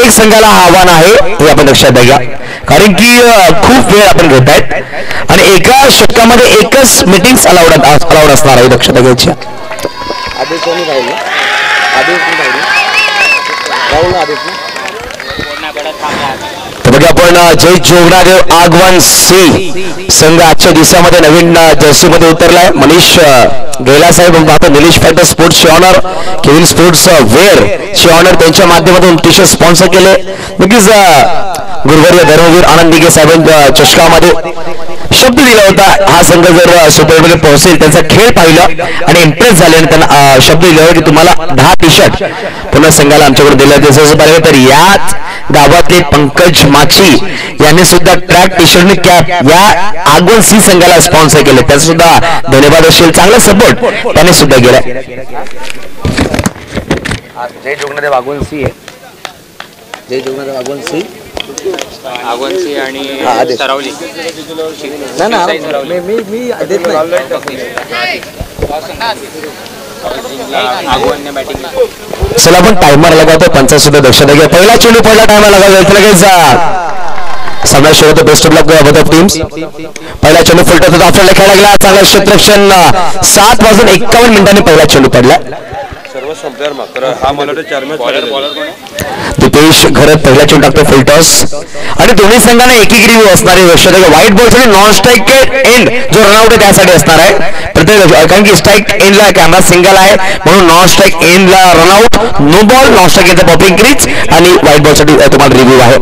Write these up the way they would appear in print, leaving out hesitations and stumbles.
प्रत्येक संघाला आव्हान आहे हे आपण लक्षात घ्या, कारण की खूप वेळ आपण घेत आहेत आणि एका षटकामध्ये एकच मीटिंग्स अलाउड असणार आहे, लक्षात घ्यायची. बघा आपण जय जोगणादेव आगवन सी संघ आजच्या दिवसामध्ये नवीन जर्सीमध्ये उतरलाय. मनीष गेला साहेब पाहतो निलेश फायटर स्पोर्ट्सचे ऑनर, केविन स्पोर्ट्स वेअर चे ऑनर त्यांच्या माध्यमातून टी शर्ट स्पॉन्सर केले. नक्कीच गुरुवर्य धर्मवीर आनंद दिघे साहेबांच्या चषकामध्ये शब्द दिला होता हा संघ जर सुपरमध्ये पोहोचेल, त्यांचा खेळ पाहिलं आणि इम्प्रेस झाले आणि त्यांना शब्द दिले की तुम्हाला 10 टी शर्ट पुन्हा संघाला आमच्याकडे दिले. जसं पाहिलं तर याच गावातले पंकज माची यांनी सुद्धा ट्रॅक टी शर्ट कॅप या आगवन सी संघाला स्पॉन्सर केले, त्याचा सुद्धा धन्यवाद असेल. चांगला सपोर्ट त्याने सुद्धा केला. जय जोगणादेव आगवन सी आहे, जय जोगणादेव आगवन सी आगवनसी आणि सरावली चला आपण टायमर लगावतो. पंचा सुद्धा दक्षता घ्या. पहिला चेंडू पहिला टायमर लगावतो लगेच सामना सुरू होतो. Best of luck both teams. पहिला चेंडू फुलटत होता, आपल्याला खेळला गेला चांगला क्षेत्ररक्षण. 7:51 मिनिटांनी पहिला चेंडू पडला. दीपेश घरत पहिला चेंडू टाकतो फुल टॉस आणि दोन्ही संघांना एकेक रिव्ह्यू असणार आहे. लक्षात घ्या व्हाईट बॉल साठी नॉन स्ट्राईक एंड जो रनआउट आहे त्यासाठी असणार आहे प्रत्येक, कारण की स्ट्राईक एंडला कॅमेरा सिंगल आहे म्हणून नॉन स्ट्राईक एंडला run out, no ball non strike एंडचा पॉपिंग क्रीज आणि व्हाईट बॉल साठी तुम्हाला रिव्ह्यू आहे.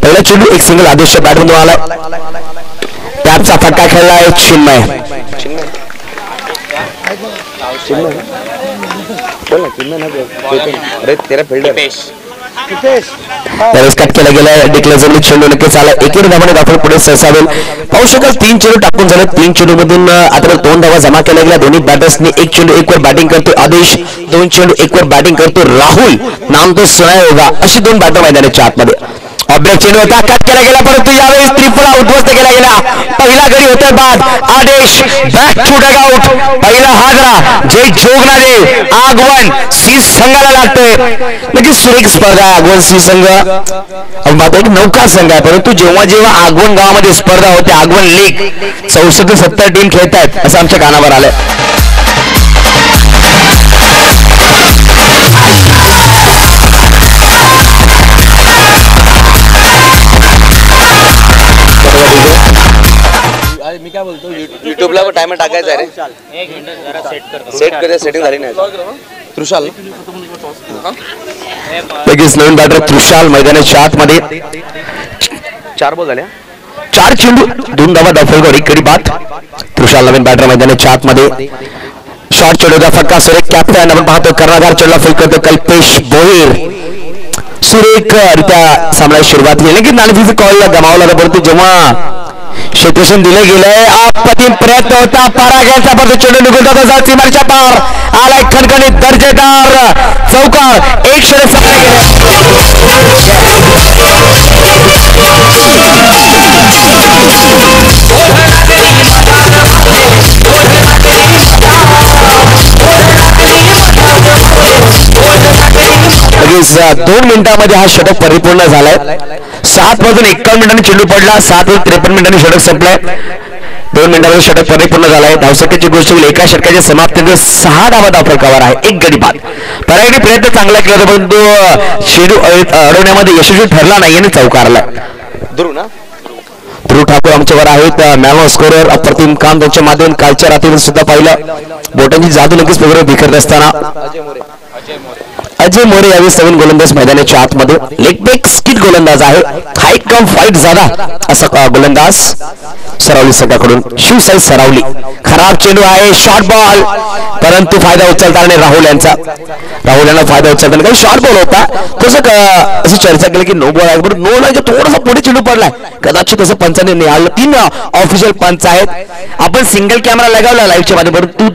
पहिला चेंडू एक सिंगल आदेश बॅटमधून आलाय. त्याचा फटका खेळला आहे चिन्मय. कट केला गेला डिक्लेअर झाली चेंडू नक्कीच आला. एकेर धावाने दाखल पुढे सरसावेल. पाहू शकाल 3 चेंडू टाकून झाले. 3 चेंडू मधून आता 2 धावा जमा केल्या गेल्या. दोन्ही बॅटर्सनी एक चेंडू 1 वर बॅटिंग करतो आदेश, 2 चेंडू 1 वर बॅटिंग करतो राहुल, नाम तो सुनाय होगा. अशी 2 बॅटर मैदानाच्या आतमध्ये. ऑब्रेक चेंडू होता, कट केला गेला परंतु यावेळेस त्रिफळा उद्ध्वस्त केला गेला. पहिला गडी होता बाद आदेश बॅक टू डग आउट. पहिला हादरा जय जोगणादेव आगवन सी संघाला लागतोय. नक्कीच सुरेख स्पर्धा आगवन सी संघ एक नौका संघ आहे, परंतु जेव्हा जेव्हा आगवन गावामध्ये स्पर्धा होते आगवन लीग 64 ते 70 टीम खेळतात असं आमच्या कानावर आलंय. मी काय बोलतो युट्यूबला टायमर टाकायचा रे. सेट कर, सेटिंग झाली नाही. त्रुशाल लगेच नवीन बॅटर त्रुशाल मैदानाच्या आतमध्ये. 4 बॉल झाल्या, 4 चेंडू 2 धावा दाखल एक गडी बाद. त्रुशाल नवीन बॅटर मैदानाच्या आतमध्ये. शॉर्ट चेंडूचा फटका सुरेख कॅप्टन आपण पाहतो. कर्णधार चेंडूला फुल करतो कल्पेश भोईर. सुरेख रित्या सामन्याची सुरुवात केली की नाणेफेकीचा कॉल गमावला होता, परंतु जेव्हा क्षेत्ररक्षण दिलं गेलंय अप्रतिम प्रयत्न होता पराघातचा, परंतु चेंडू निघून जातो सीमारेषेच्या पार. आलाय खणखणीत दर्जेदार चौकार. एक षटक सामना लगेच 2 मिनिटांमध्ये हा षटक परिपूर्ण झालाय. 7:51 मिनिटांनी चेंडू पडला. 7:53 मिनिटांनी षटक संपलाय. 2 मिनिटांमध्ये षटक परिपूर्ण झालाय. धावसंख्येची गोष्ट होईल. एका षटकाच्या समाप्तीनंतर 6 धावा दाखल आहे. एक गडी बाद. परागणी प्रयत्न चांगला केला परंतु चेंडू अडवण्यामध्ये यशस्वी ठरला नाही आणि चौकारला. ध्रुव ठाकूर आमच्यावर आहेत मॅन स्कोरर. अप्रतिम काम त्यांच्या माध्यमातून कालच्या रात्री सुद्धा पाहिलं. बोटांची जादू नक्कीच वगैरे बिखरत असताना अजय मोरे यावेळी नवीन गोलंदाज मैदानाच्या आतमध्ये. लेग ब्रेक स्किट गोलंदाज आहे. हाईट कम फाईट ज्यादा असा गोलंदाज सरावली संघाकडून. शिवसाई सरावली. खराब चेंडू आहे, शॉर्ट बॉल, परंतु फायदा उचलताना राहुल यांचा. राहुल यांना फायदा उचलताना काही शॉर्ट बॉल होता. तसं अशी चर्चा केली की नो बॉल आहे, बरोबर नो नाही थोडासा पुढे चेंडू पडलाय. कदाचित तसं पंचाने निहाळलं. 3 ऑफिशियल पंच आहेत. आपण सिंगल कॅमेरा लगावला लाईव्हच्या मध्ये, परंतु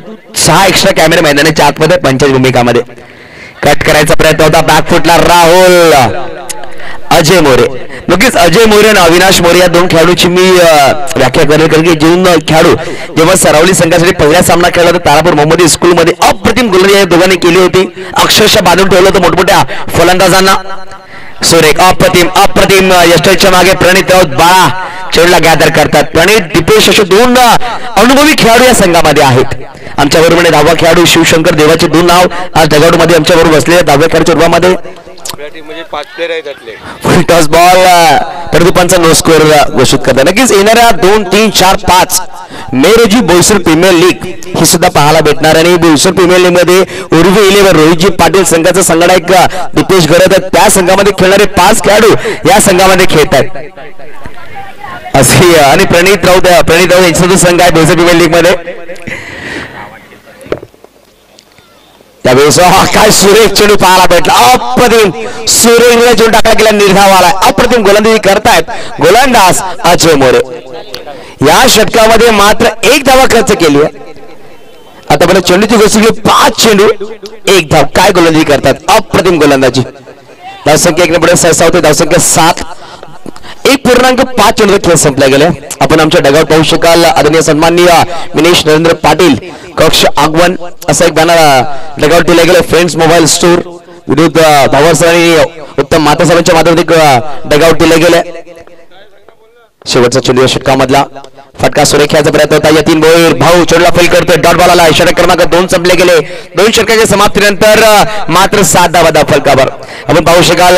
6 एक्स्ट्रा कॅमेरे मैदानाच्या आतमध्ये पंचाची भूमिकामध्ये. कट करायचा प्रयत्न होता बॅकफुटला राहुल. अजय मोरे. नक्कीच अजय मोरे आणि अविनाश मोरे या 2 खेळाडूची मी व्याख्या करेल, कारण की जेव्हा खेळाडू जेव्हा सरावली संघासाठी पहिला सामना खेळला होता तारापूर मोहम्मदी स्कूलमध्ये अप्रतिम गोलंदाजी या दोघांनी केली होती. अक्षरशः बांधून ठेवलं होतं मोठमोठ्या फलंदाजांना. सुरेख अप्रतिम अप्रतिम यष्टरच्या मागे प्रणित राऊत बाळा चेंडूला गॅदर करतात. प्रणित दीपेश असे दोन अनुभवी खेळाडू या संघामध्ये आहेत. आमच्या बरोबर 10वा खेळाडू शिवशंकर देवाचे दोन नाव आज डगआउट मध्ये आमच्या बरोबर बसले. 10व्या खेळाडूच्या रूपामध्ये म्हणजे 5 प्लेयर आहेत त्यातले. फुल टॉस बॉल परंतु पंच नो स्कोअर घोषित करतात. नक्कीच येणाऱ्या 2, 3, 4, 5 मे रोजी बोईसर प्रीमियर लीग ही सुद्धा पाहायला भेटणार. आणि बोईसर प्रीमियर लीग मध्ये उर्वी 11 रोहितजी पाटील संघाचा संघटक दीपेश गरत त्या संघामध्ये खेळणारे 5 खेळाडू या संघामध्ये खेळतात असे. आणि प्रणित राऊत यांचा जो संघ आहे बोईसर प्रीमियर लीग मध्ये त्यावेळेस काय सुरेख चेंडू पाहायला भेटला. अप्रतिम सुरेख चेंडू टाकला गेला निर्धाव आला. अप्रतिम गोलंदाजी करतायत गोलंदाज अजय मोरे. या षटकामध्ये मात्र 1 धावा खर्च केली आहे. आतापर्यंत चेंडूची गोष्टी 5 चेंडू 1 धाव. काय गोलंदाजी करतात अप्रतिम गोलंदाजी. धावसंख्या 1 पुढे सहसा होते. धावसंख्या 7 1.5 चेंडू खेळ संपला गेले. आपण आमच्या डगआउट पाहू शकाल. आदरणीय सन्माननीय मिनेश नरेंद्र पाटील कक्ष आगमन असं एक बॅनर डगआउट दिलं गेलं. फ्रेंड्स मोबाईल स्टोर विरुद्ध भावर आणि उत्तम माता साहेबांच्या माध्यमातून डगआउट दिले गेले. शेवटचा चेंडू षटकामधला फटका सुरेख खेळायचा प्रयत्न होता. यतीन भोईर भाऊ चेंडूला फेल करतोय. डॉट बॉल आला. षटक क्रमांक 2 संपले गेले. 2 षटकाच्या समाप्तीनंतर मात्र 7 धावा फलकावर. आपण पाहू शकाल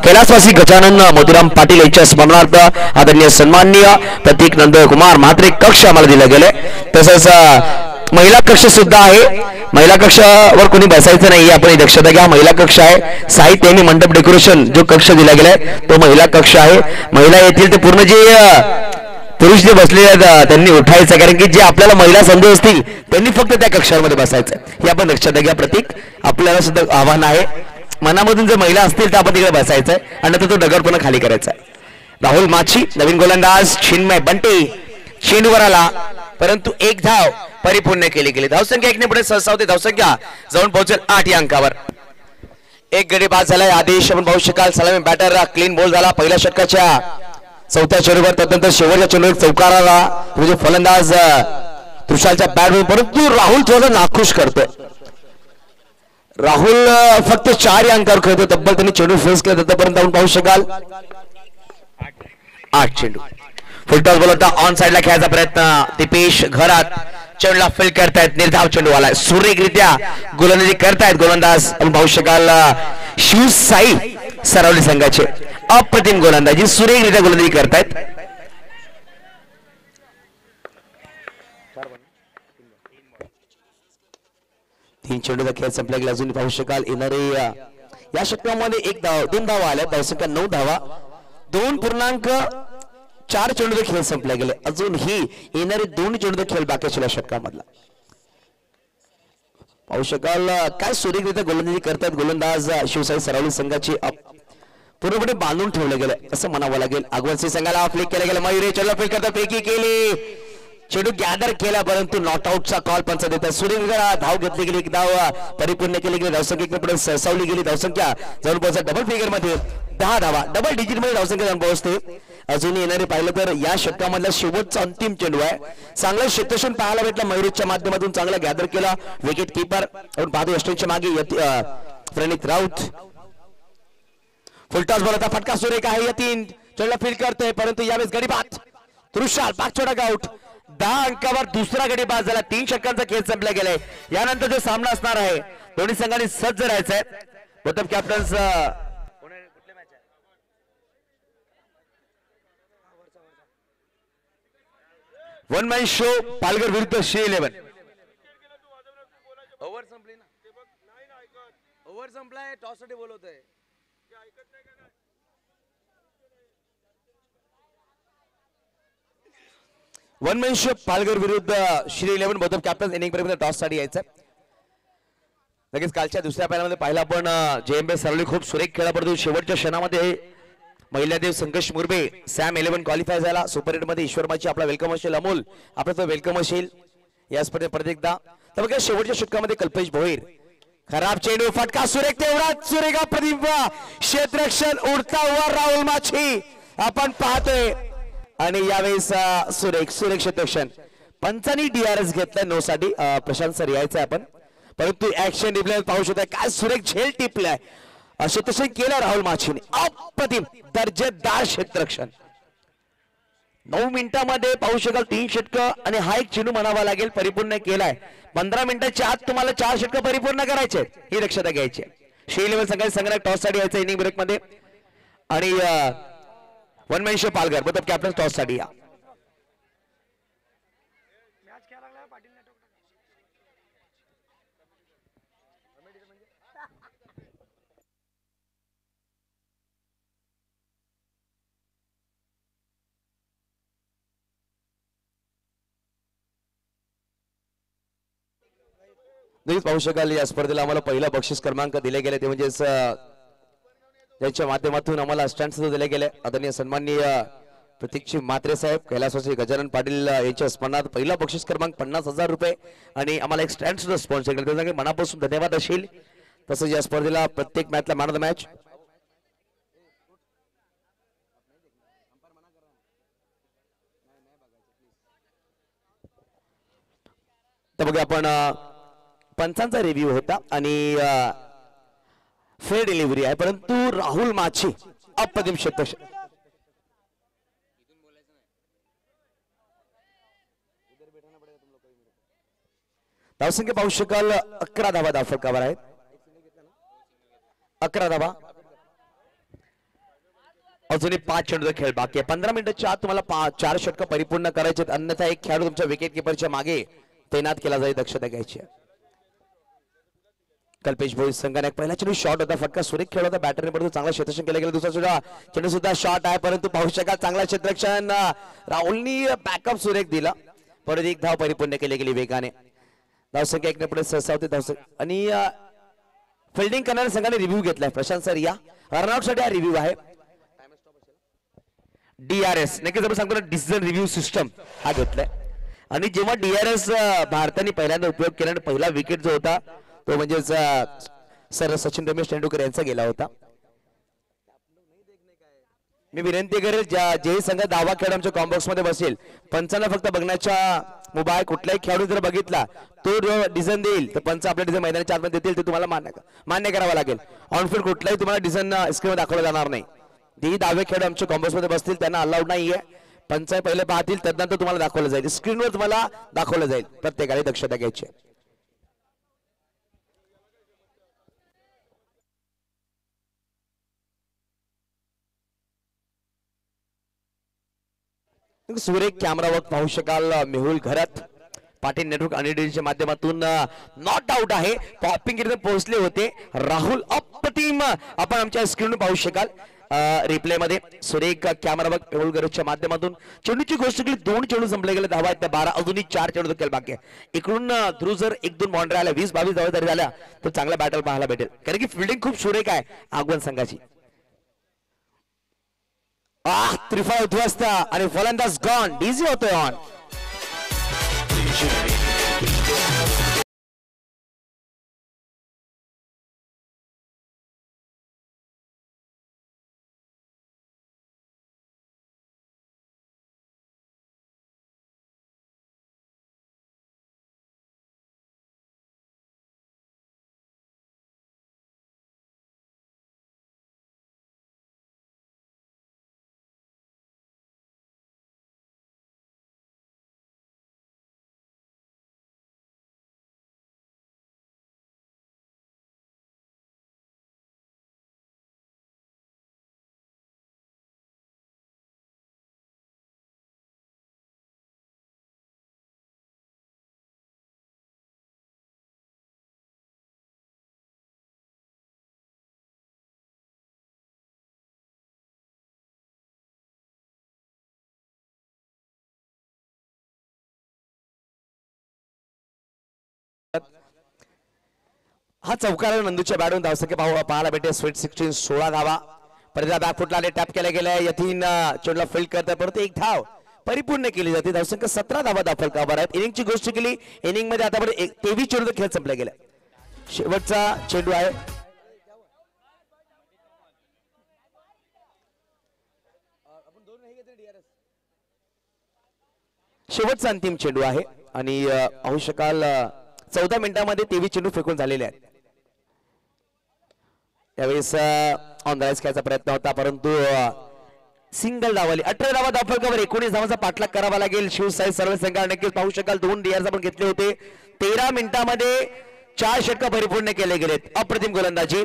कैलासवासी गजानन मोतीराम पाटील यांच्या स्मरणार्थ आदरणीय सन्माननीय प्रतीक नंदकुमार म्हात्रे कक्ष आम्हाला दिले गेले. तसंच महिला कक्ष सुद्धा आहे. महिला कक्षावर कोणी बसायचं नाही आपण दक्षता घ्या. महिला कक्ष आहे. साहित्य आणि मंडप डेकोरेशन जो कक्ष दिला गेलाय तो महिला कक्ष आहे. महिला येथील ते पूर्ण जे पुरुष जे बसले आहेत त्यांनी उठायचं. कारण की जे आपल्याला महिला संधी असतील त्यांनी फक्त त्या कक्षामध्ये बसायचं. हे आपण दक्षता घ्या. प्रतीक आपल्याला सुद्धा आव्हान आहे. मनामधून जर महिला असतील तर आपण तिकडे बसायचंय आणि नंतर तो डगआउट पुन्हा खाली करायचा. राहुल माछी नवीन गोलंदाज चिन्मय बंटी चेंडूवर आला परंतु 1 धाव परिपूर्ण केली गेली. धावसंख्या 1 ने पुढे सहसा होते. धावसंख्या जाऊन पोहोचेल 8 या अंकावर. 1 गडी बाद झालाय. आदेश आपण पाहू शकाल. सलामी बॅटर क्लीन बॉल झाला पहिल्या षटकाच्या 4थ्या चेंडूवर. त्यानंतर शेवटच्या चेंडूवर चौकार आला. म्हणजे फलंदाज तुषारच्या बॅटवर परंतु राहुल थोडा नाखुश करतोय. राहुल फक्त 4 या अंकावर खेळतोय. तब्बल त्यांनी चेंडू फेस केला तोपर्यंत आपण पाहू शकाल 8 चेंडू. फुलटॉस बॉल होता. ऑन साइडला खेळायचा प्रयत्न दीपेश घरात चेंडूला फेल करतायत. निर्धाव चेंडू आलाय. सुरेखरित्या गोलंदाजी करतायत गोलंदाज आपण पाहू शकाल शिव साई सरावली संघाचे. अप्रतिम गोलंदाजी सुरेखरित्या गोलंदाजी करतायत. तीन चेंडूचा खेळ संपला गेला. अजून पाहू शकाल येणारे या षटकामध्ये 2 धावा आल्या. धावसंख्या 9 धावा. 2.4 चेंडूचा खेळ संपला गेले. अजूनही येणारे 2 चेंडूचा खेळ बाकी असलेल्या षटकामधला पाहू शकाल. काय सुरेखरित्या गोलंदाजी करतात गोलंदाज शिवसाई सरावली संघाची. पूर्णपणे बांधून ठेवलं गेलं असं म्हणावं लागेल. आगवनसिंह संघाला फ्लिक केलं गेलं. मयुरे चेंडूला फेल करता फेकी केली. चेंडू गॅदर केला परंतु नॉट आउटचा कॉल पंच देतात. सुरेखरित्या धाव घेतली गेली. 1 धाव परिपूर्ण केली गेली. धावसंख्या पुढे सरसावली गेली. धावसंख्या जाऊन पोहोचला डबल फिगर मध्ये 10 धावा. डबल डिजिट मध्ये धावसंख्या जाऊन पोहोचते. अजून येणारे पाहिलं तर या षटकामधला शेवटचा अंतिम चेंडू आहे. चांगलं क्षेत्रक्षण पाहायला भेटलं. मयुरेशच्या माध्यमातून चांगला गॅदर केला. विकेट किपर आपण पाहतो यष्टनच्या मागे प्रणित राऊत. फुलटॉस बॉल होता. फटका सुरेख आहे. यतीन चेंडूला फील करतोय परंतु यावेळेस गडी बाद. तुषार पाचोडा आउट. 10 अंकावर दुसरा गडी बाद झाला. 3 षटकांचा खेळ संपला गेलाय. यानंतर जो सामना असणार आहे दोन्ही संघांनी सज्ज राहायचंय. प्रथम captains one man show Palghar विरुद्ध श्री 11. ओव्हर संपली ना. ओव्हर संपलाय. टॉस साठी बोलवतोय. वन मॅन शो पालघर विरुद्ध श्री 11. बोथ कॅप्टन्स इनिंग पर्यंत टॉस साठी यायचं. लगेच कालच्या दुसऱ्या पहिल्यामध्ये पाहिला आपण JMB सरवली खूप सुरेख खेळला परंतु शेवटच्या क्षणामध्ये महिलादेव संघर्ष मुरबे सॅम 11 क्वालिफाय झाला. सुपर 8 मध्ये ईश्वरमाची आपला वेलकम असेल. अमोल आपला तो वेलकम असेल या स्पर्धेत परत एकदा. तर बघा शेवटच्या षटकामध्ये कल्पेश भोईर खराब चेंडू फटका सुरेख तेवढाच सुरेख अप्रतिम क्षेत्ररक्षण उडता हुआ राहुल माछी आपण पाहतोय. आणि यावेळेस सुरेख क्षेत्ररक्षण पंचांनी DRS घेतलाय 9 साठी. प्रशांत सर यायचंय आपण परंतु ऍक्शन रिप्ले पाहू शकता. काय सुरेख झेल टिपलाय. असे तसे केलं राहुल माछीने. अप्रतिम दर्जेदार क्षेत्ररक्षण. 9 मिनिटांमध्ये पाहू शकाल 3 षटकं आणि हा एक चेंडू म्हणावा लागेल परिपूर्ण केलाय. 15 मिनिटाच्या आत तुम्हाला 4 षटकं परिपूर्ण करायचे ही दक्षता घ्यायची. श्री लेवल संघाचे संघाला टॉस साठी यायचं इनिंग ब्रेक मध्ये आणि वनमॅनशिप पालघर मतलब कॅप्टन टॉस साठी या. नक्कीच पाहू शकाल या स्पर्धेला आम्हाला पहिला बक्षीस क्रमांक दिले गेले ते म्हणजेच त्यांच्या माध्यमातून आम्हाला स्टँड सुद्धा दिले गेले. आदरणीय सन्माननीय प्रतीकजी म्हात्रे साहेब, कैलासवासी गजानन पाटील यांच्या स्मरणार्थ पहिला बक्षीस क्रमांक 50,000 रुपये आणि आम्हाला एक स्टँड सुद्धा स्पॉन्सर केलं. त्यासाठी मनापासून धन्यवाद असेल. तसंच या स्पर्धेला प्रत्येक मॅचला मॅन ऑफ द मॅच तर बघा आपण पंचांचा रिव्ह्यू होता आणि फेअर डिलिव्हरी आहे परंतु राहुल माछी अप्रतिम क्षेत्ररक्षण. धावसंख्या पाहू शकाल 11 धावा धावफलकावर आहेत. 11 धावा. अजूनही 5 चेंडूचा खेळ बाकी आहे. 15 मिनिटाच्या आत तुम्हाला 4 षटकं परिपूर्ण करायचे, अन्यथा एक खेळाडू तुमच्या विकेट किपरच्या मागे तैनात केला जाईल. दक्षता घ्यायची आहे. कल्पेश भोई संघाने पहिला चेंडू शॉट होता, फटका सुरेख खेळ होता बॅटरने, परंतु चांगला क्षेत्ररक्षण केलं गेलं. दुसरा चेंडू सुद्धा शॉट आहे परंतु पाहू शकाल चांगला क्षेत्ररक्षण राहुलनी बॅकअप सुरेख दिला. परत एक धाव परिपूर्ण केली गेली वेगाने. धावसंख्या 1 ने पुढे सहसा होते धावसंख्या आणि फिल्डिंग करणाऱ्या संघाने रिव्ह्यू घेतलाय. प्रशांत सर या रनआउट साठी हा रिव्ह्यू आहे. DRS नक्कीच आपण सांगतो ना डिसिजन रिव्ह्यू सिस्टम हा घेतलाय आणि जेव्हा DRS भारताने पहिल्यांदा उपयोग केला आणि पहिला विकेट जो होता तो म्हणजेच सर सचिन रमेश तेंडुलकर यांचा गेला होता. मी विनंती करेल जे संघ दावा खेळ आमच्या कॉम्बॉक्स मध्ये बसेल पंचांना फक्त बघण्याच्या मुभा आहे. कुठलाही खेळाडू जर बघितला तो डिझाईन देईल तर पंच आपल्या डिझाईन मैदानाच्या आतमध्ये देतील ते तुम्हाला मान्य करावं लागेल. ऑनफील्ड कुठलाही तुम्हाला डिझाईन स्क्रीनवर दाखवलं जाणार नाही. जेही दावे खेळाडू आमच्या कॉम्बॉक्स मध्ये बसतील त्यांना अलाउड नाहीये. पंच पहिले पाहतील त्यानंतर तुम्हाला दाखवलं जाईल, स्क्रीनवर तुम्हाला दाखवलं जाईल. प्रत्येकाने दक्षता घ्यायची. सुरेख कॅमेरा वर्क पाहू शकाल. मेहुल घरात पाटील नेटवर्क आणि डीच्या माध्यमातून नॉट आउट आहे. पॉपिंग इथे पोहोचले होते राहुल. अप्रतिम आपण आमच्या स्क्रीनवर पाहू शकाल रिप्ले मध्ये. सुरेख कॅमेरा वर्क मेहुल घराच्या माध्यमातून चेंडूची गोष्ट केली. 2 चेंडू संपले गेले. धावा आहेत 12. अजूनही 4 चेंडू देखील बाकी आहे. इकडून ध्रुव जर 1-2 बाउंड्री आल्या 20-22 धावा जरी झाल्या तर चांगला बॅटल पाहायला भेटेल कारण की फिल्डिंग खूप सुरेख आहे आगवण संघाची. त्रिफा उद्ध्वस्त आणि फलंदाज गॉन. डीझी होतोय ऑन. हा चौकार नंदूच्या बॅटून धावसंख्या पाहायला भेटे. स्वीट 16 16 धावा. परत बॅक फुटला टॅप केला गेलाय. यतीन चेंडूला फील्ड करतात परंतु 1 धाव परिपूर्ण केली जाते. धावसंख्या 17 धावा दाखलकावर आहेत. इनिंगची गोष्ट केली. इनिंग मध्ये आतापर्यंत 23 चेंडूचा खेळ संपला गेला. शेवटचा चेंडू आहे. शेवटचा अंतिम चेंडू आहे आणि पाहू शकाल 14 मिनिटांमध्ये 23 चेंडू फेकून झालेले आहेत. यावेळेस ऑन द राईज खेळायचा प्रयत्न होता परंतु सिंगल धावली. 18 धावा धावफलकावर 19 धावांचा पाठलाग करावा लागेल शिवसाई सर्व संघाला. नक्कीच पाहू शकाल 2 डीआर आपण घेतले होते. 13 मिनिटांमध्ये 4 षटक परिपूर्ण केले गेलेत. अप्रतिम गोलंदाजी.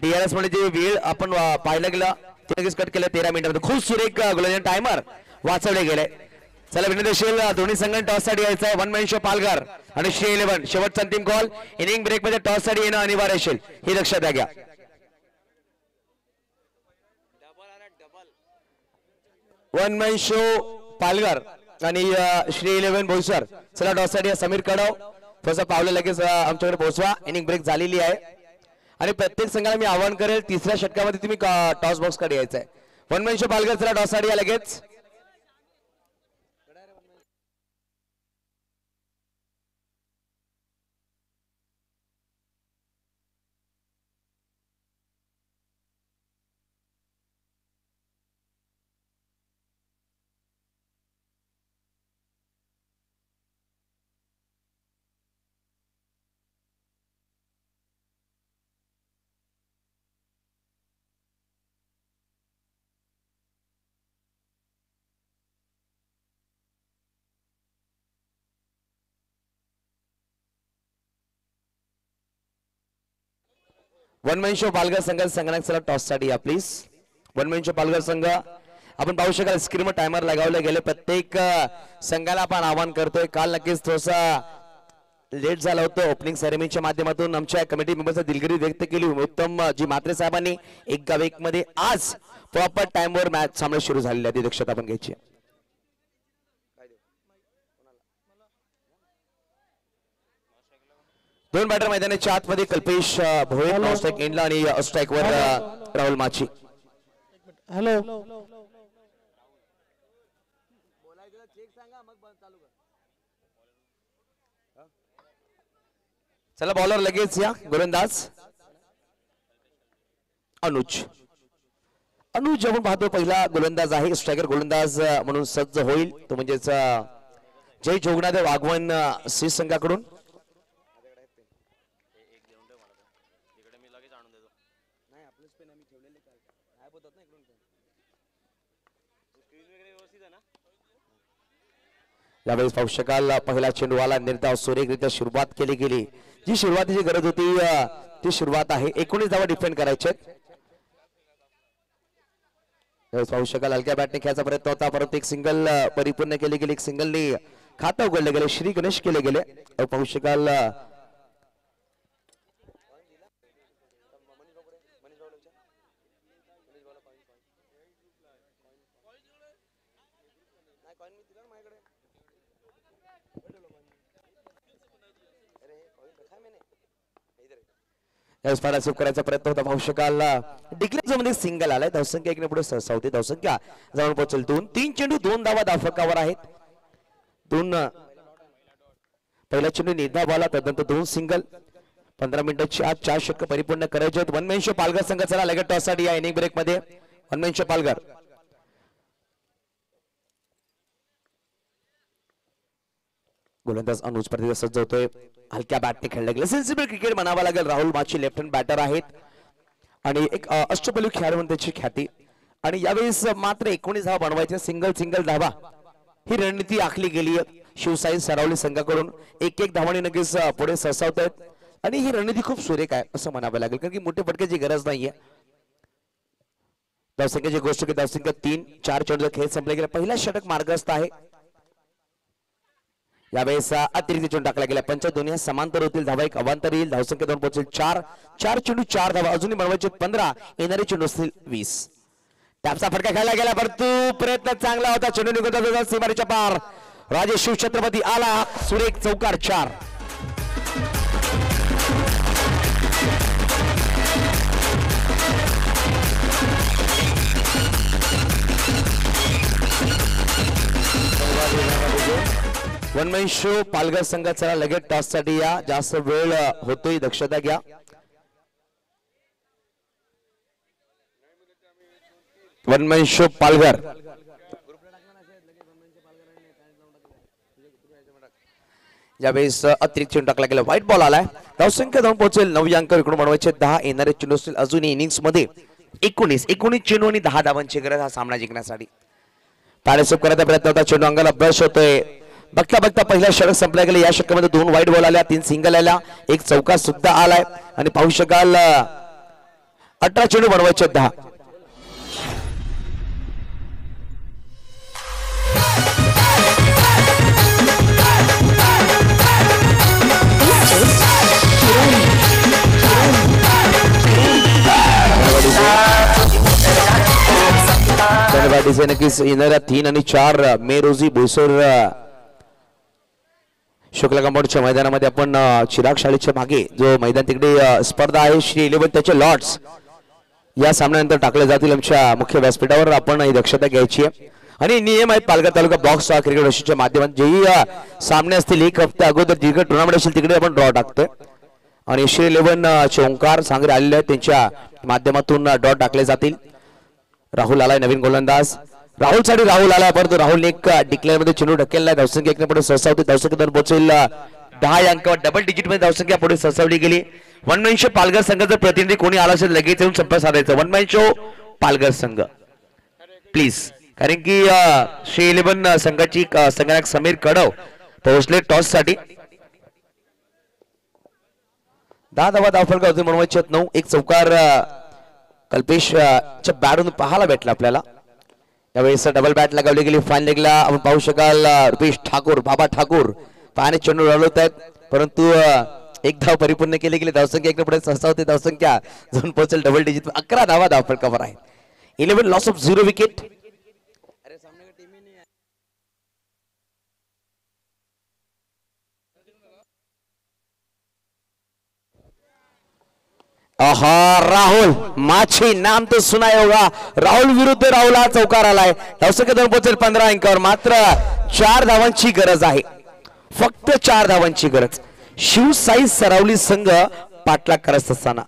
डीआरएस मध्ये जे वेळ आपण पाहायला गेला ते नक्कीच कट केलं 13 मिनिटांमध्ये. खूप सुरेख गोलंदाजी टायमर वाचवले गेले. चला विनंती असेल दोन्ही संघांनी टॉस साठी यायचं आहे. 1 मॅन शो पालघर आणि श्री 11 शेवटचा अंतिम कॉल. इनिंग ब्रेक मध्ये टॉस साठी येणं अनिवार्य असेल हे लक्षात घ्या. 1 मॅन शो पालघर आणि श्री 11 बोईसर. चला टॉस साठी समीर कडव थोडंसं पावलं लगेच आमच्याकडे पोहोचवा. इनिंग ब्रेक झालेली आहे आणि प्रत्येक संघाला मी आवाहन करेल 3ऱ्या षटकामध्ये तुम्ही टॉस बॉक्स कडे यायचं आहे. 1 मॅन शो पालघर. चला टॉस साठी या लगेच. वन मॅन शो पालघर संघ संगणक चला टॉस साठी या प्लीज. 1 मॅन शो पालघर संघ. आपण पाहू शकाल स्क्रीनवर टायमर लगावले गेले. प्रत्येक संघाला आपण आवाहन करतोय. काल नक्कीच थोडासा लेट झालं होतं. ओपनिंग सेरेमनीच्या माध्यमातून आमच्या कमिटी मेंबर्सने दिलगिरी व्यक्त केली. उत्तम जी मात्रे साहेबांनी 1 गाव 1 मध्ये आज प्रॉपर टाइमवर मॅच सामने सुरू झालेले आहे. दक्षता आपण घ्यायची. दोन बॅटर मैदानाच्या आतमध्ये कल्पेश भोळे नॉस्ट्राइक एंडला आणि स्ट्राइक वर राहुल माची. हॅलो चला बॉलर लगेच या. गोलंदाज अनुज. अनुज आपण पाहतो पहिला गोलंदाज आहे. स्ट्रायकर गोलंदाज म्हणून सज्ज होईल तो म्हणजेच जय जोगनाथ वाघवन सी संघाकडून. यावेळेस पाहू शकाल पहिला चेंडूवाला निर्धाव सुरेखरित्या सुरुवात केली गेली. जी सुरुवातीची गरज होती ती सुरुवात आहे. 19 धावा डिफेंड करायचे. पाहू शकाल हलक्या बॅटने खेळायचा प्रयत्न होता परंतु एक सिंगल परिपूर्ण केली गेली. एक सिंगलने खातं उघडले गेले. श्री गणेश केले गेले. पाहू शकाल पार्टनरशिप करायचा प्रयत्न होता. पाहू शकाल डिक्लेअर मध्ये सिंगल आलाय. धावसंख्या 1 ने पुढे सहसावते. धावसंख्या जाऊन पोहोचेल 2. 3 चेंडू 2 धावा धावफलकावर आहेत. 2 पहिला चेंडू निर्धाव बॉल त्यानंतर 2 सिंगल. 15 मिनिटाची आज 4 षटक परिपूर्ण करायचे आहेत. 1 मॅन शो पालघर संघ चला लगेच टॉस साठी या इनिंग ब्रेक मध्ये. 1 मॅन शो पालघर. गोलंदाज अनुज प्रतिदा सज्ज होतोय. हलक्या बॅटने खेळले गेले. सेन्सिबल क्रिकेट म्हणावा लागेल. राहुल माची लेफ्ट हँड बॅटर आहेत आणि एक अष्टपैलू खेळाडू म्हणून त्याची ख्याती. आणि यावेळेस मात्र 19 धावा बनवायचे. सिंगल धावा ही रणनीती आखली गेली आहे शिवसाई सरावली संघाकडून. 1-1 धावांनी नक्कीच पुढे सरसावत आहेत आणि ही रणनीती खूप सुरेख आहे असं म्हणावं लागेल कारण की मोठे फटक्याची गरज नाहीये. धावसंख्येची गोष्ट की धावसंख्या 3-4 चेंडूचा खेळ संपला गेला. पहिला षटक मार्गस्थ आहे. यावेळेस अतिरिक्त चेंडू टाकला गेला. पंच दोन्ही समांतर होतील. धावा 1 अवांतर येईल. धावसंख्या 2 पोहोचेल 4. 4 चेंडू 4 धावा अजूनही बनवायचे 15. येणारे चेंडू असतील 20. टॅपचा फटका खेळला गेला परंतु प्रयत्न चांगला होता. चेंडू निघून जातो सीमारेच्या पार. राजे शिवछत्रपती आला. सुरेख चौकार 4. वन मॅन शो पालघर संघाचा लगेच टॉस साठी या. जास्त वेळ होतोय दक्षता घ्या. One man show Palghar. ज्यावेळेस अतिरिक्त चेंडू टाकला गेला, व्हाईट बॉल आलाय. धावसंख्या जाऊन पोहोचेल 9 अंक. इकडून बनवायचे 10. येणारे चेंडू असतील अजूनही इनिंग्स मध्ये 19 चेंडू आणि 10 धावांची गरज हा सामना जिंकण्यासाठी. पाडेसोप करायचा प्रयत्न होता, चेंडू अंगाला ब्रश होतोय. बघता बघता पहिला षटक संपला गेला. या षटकामध्ये 2 व्हाईट बॉल आल्या, 3 सिंगल आल्या, 1 चौका सुद्धा आलाय. आणि पाहू शकाल 18 चेंडू बनवायचे 10. नक्कीच येणाऱ्या 3 आणि 4 मे रोजी बोईसर शुक्ला कंपाऊंडच्या मैदानामध्ये आपण चिराग शाळेच्या मागे जो मैदान तिकडे स्पर्धा आहे श्री 11 त्याचे लॉट्स या सामन्यानंतर टाकले जातील. आमच्या मुख्य व्यासपीठावर आपण ही दक्षता घ्यायची आहे. आणि नियम आहेत पालघर तालुका बॉक्स क्रिकेट असोसिएशनच्या माध्यमातून जेही सामने असतील 1 हफ्ता अगोदर जिकडे टुर्नामेंट असेल तिकडे आपण ड्रॉ टाकतोय. आणि श्री 11 चे ओंकार सांगरे आलेले आहेत, त्यांच्या माध्यमातून ड्रॉ टाकले जातील. राहुल आलाय नवीन गोलंदाज. राहुल साठी राहुल आलाय, परंतु राहुल एक डिक्लेअर मध्ये चेंडू ढकललाय. धावसंख्या 1 पुढे सरसावते. धावसंख्या पोहोचेल 10 अंकावर. डबल डिजिट मध्ये धावसंख्या पुढे सरसावली गेली. वन मॅन शो पालघर संघाचा प्रतिनिधी कोणी आला असेल लगेच येऊन संपर्क साधायचा. वन मॅन शो पालघर संघ प्लीज, कारण की श्री 11 संघाची संघनायक समीर कडव पोहोचले टॉस साठी. 10 धावा धावफलक अजून बनवायचे 9. 1 चौकार कल्पेशच्या बॅटून पाहायला भेटला आपल्याला. यावेळेस डबल बॅट लगावली गेली. फाईन लेगला आपण पाहू शकाल रुपेश ठाकूर, बाबा ठाकूर पायाने चेंडू लढवत आहेत, परंतु 1 धाव परिपूर्ण केली गेली. धावसंख्या 1 पुढे सहसा होते. धावसंख्या जाऊन पोहोचेल डबल डिजिट. 11 धावा धावफलकावर आहे. 11 लॉस ऑफ 0 विकेट. राहुल माछी नाम तो सुना होगा. राहुल विरुद्ध राहुल हा चौकार आलाय. धावसंख्या जाऊन पोहोचेल 15 अंकावर. मात्र 4 धावांची गरज आहे, फक्त 4 धावांची गरज. शिवसाई सरावली संघ पाठलाग करत असताना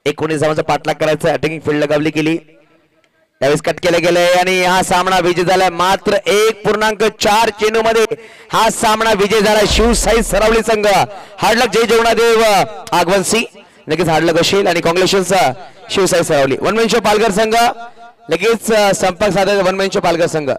19 धावांचा पाठलाग करायचा. अटॅकिंग फील्ड लगावली गेली. त्यावेळेस कट केले गेले आणि हा सामना विजय झालाय. मात्र 1.4 चेंडू मध्ये हा सामना विजय झाला. शिवसाई सरावली संघ. हार्डलक जय जेवणादेव आगवनसी लगेच हार्डलक असेल आणि कॉंग्रॅच्युलेशन्स शिवसाई सरावली. वन मॅन शो पालघर संघ लगेच संपर्क साधायचा. वन मॅन शो पालघर संघ.